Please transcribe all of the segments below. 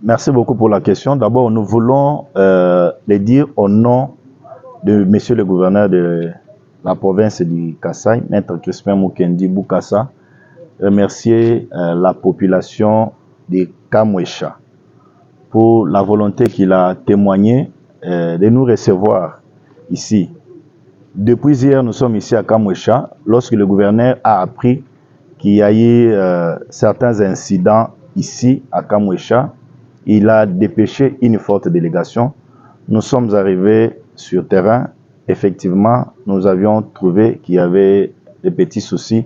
Merci beaucoup pour la question. D'abord, nous voulons le dire au nom de Monsieur le gouverneur de la province du Kasaï, Maître Crispin Mukendi Bokassa, remercier la population de Kamwécha pour la volonté qu'il a témoignée de nous recevoir ici. Depuis hier, nous sommes ici à Kamwécha, lorsque le gouverneur a appris qu'il y a eu certains incidents ici à Kamwécha. Il a dépêché une forte délégation. Nous sommes arrivés sur terrain. Effectivement, nous avions trouvé qu'il y avait des petits soucis.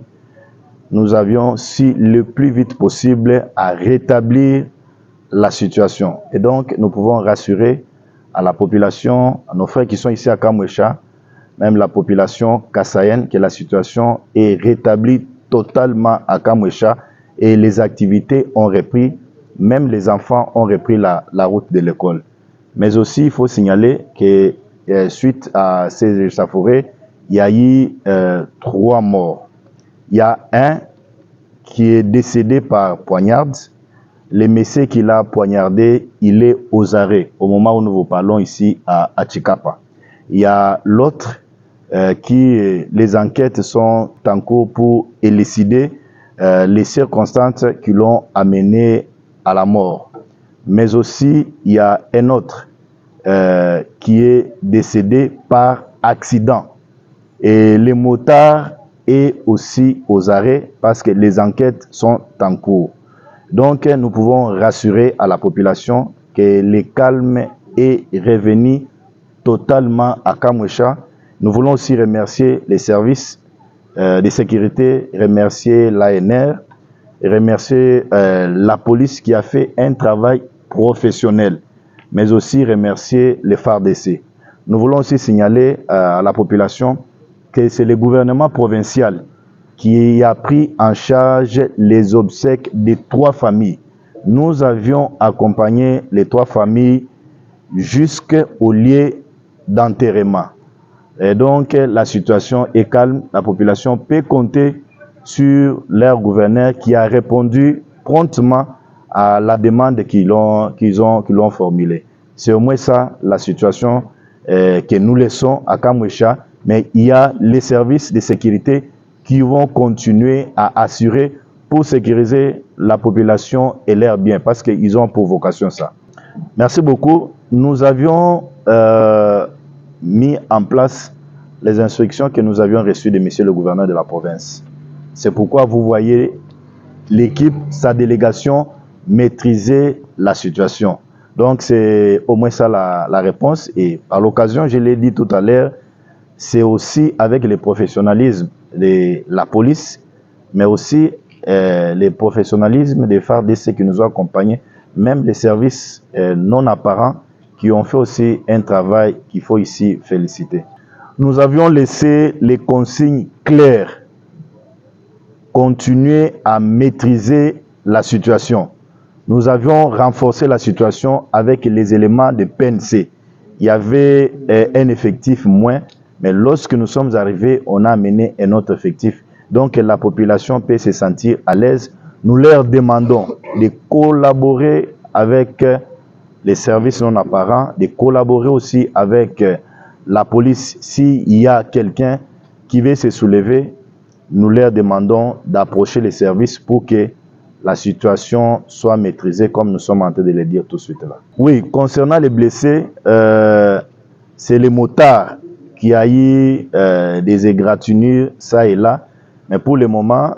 Nous avions, si le plus vite possible, à rétablir la situation. Et donc, nous pouvons rassurer à la population, à nos frères qui sont ici à Kamwécha, même la population kassaïenne, que la situation est rétablie totalement à Kamwécha et les activités ont repris. Même les enfants ont repris la route de l'école. Mais aussi, il faut signaler que suite à ces échauffourées, il y a eu 3 morts. Il y a un qui est décédé par poignarde. Le monsieur qui l'a poignardé, il est aux arrêts au moment où nous vous parlons ici à Chikapa. Il y a l'autre les enquêtes sont en cours pour élucider les circonstances qui l'ont amené à la mort. Mais aussi, il y a un autre qui est décédé par accident. Et le motard est aussi aux arrêts parce que les enquêtes sont en cours. Donc, nous pouvons rassurer à la population que le calme est revenu totalement à Kamwécha. Nous voulons aussi remercier les services de sécurité, remercier l'ANR, remercier la police qui a fait un travail professionnel, mais aussi remercier les FARDC. Nous voulons aussi signaler à la population que c'est le gouvernement provincial qui a pris en charge les obsèques des 3 familles. Nous avions accompagné les 3 familles jusqu'au lieu d'enterrement. Et donc, la situation est calme. La population peut compter sur leur gouverneur qui a répondu promptement à la demande qu'ils ont formulée. C'est au moins ça la situation que nous laissons à Kamwécha, mais il y a les services de sécurité qui vont continuer à assurer pour sécuriser la population et leurs biens, parce qu'ils ont pour vocation ça. Merci beaucoup. Nous avions mis en place les instructions que nous avions reçues de monsieur le gouverneur de la province. C'est pourquoi vous voyez l'équipe, sa délégation, maîtriser la situation. Donc c'est au moins ça la réponse. Et par l'occasion, je l'ai dit tout à l'heure, c'est aussi avec le professionnalisme de la police, mais aussi le professionnalisme des FARDC qui nous ont accompagnés, même les services non apparents qui ont fait aussi un travail qu'il faut ici féliciter. Nous avions laissé les consignes claires. Continuer à maîtriser la situation. Nous avions renforcé la situation avec les éléments de PNC. Il y avait un effectif moins, mais lorsque nous sommes arrivés, on a amené un autre effectif. Donc la population peut se sentir à l'aise. Nous leur demandons de collaborer avec les services non apparents, de collaborer aussi avec la police. S'il y a quelqu'un qui veut se soulever, nous leur demandons d'approcher les services pour que la situation soit maîtrisée comme nous sommes en train de le dire tout de suite là. Oui, concernant les blessés, c'est le motard qui a eu des égratignures ça et là. Mais pour le moment,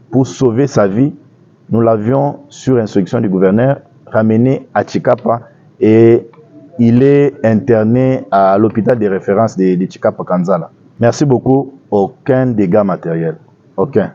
pour sauver sa vie, nous l'avions, sur instruction du gouverneur, ramené à Chikapa et il est interné à l'hôpital de référence de Chikapa Kanzala. Merci beaucoup. Aucun dégât matériel. Aucun.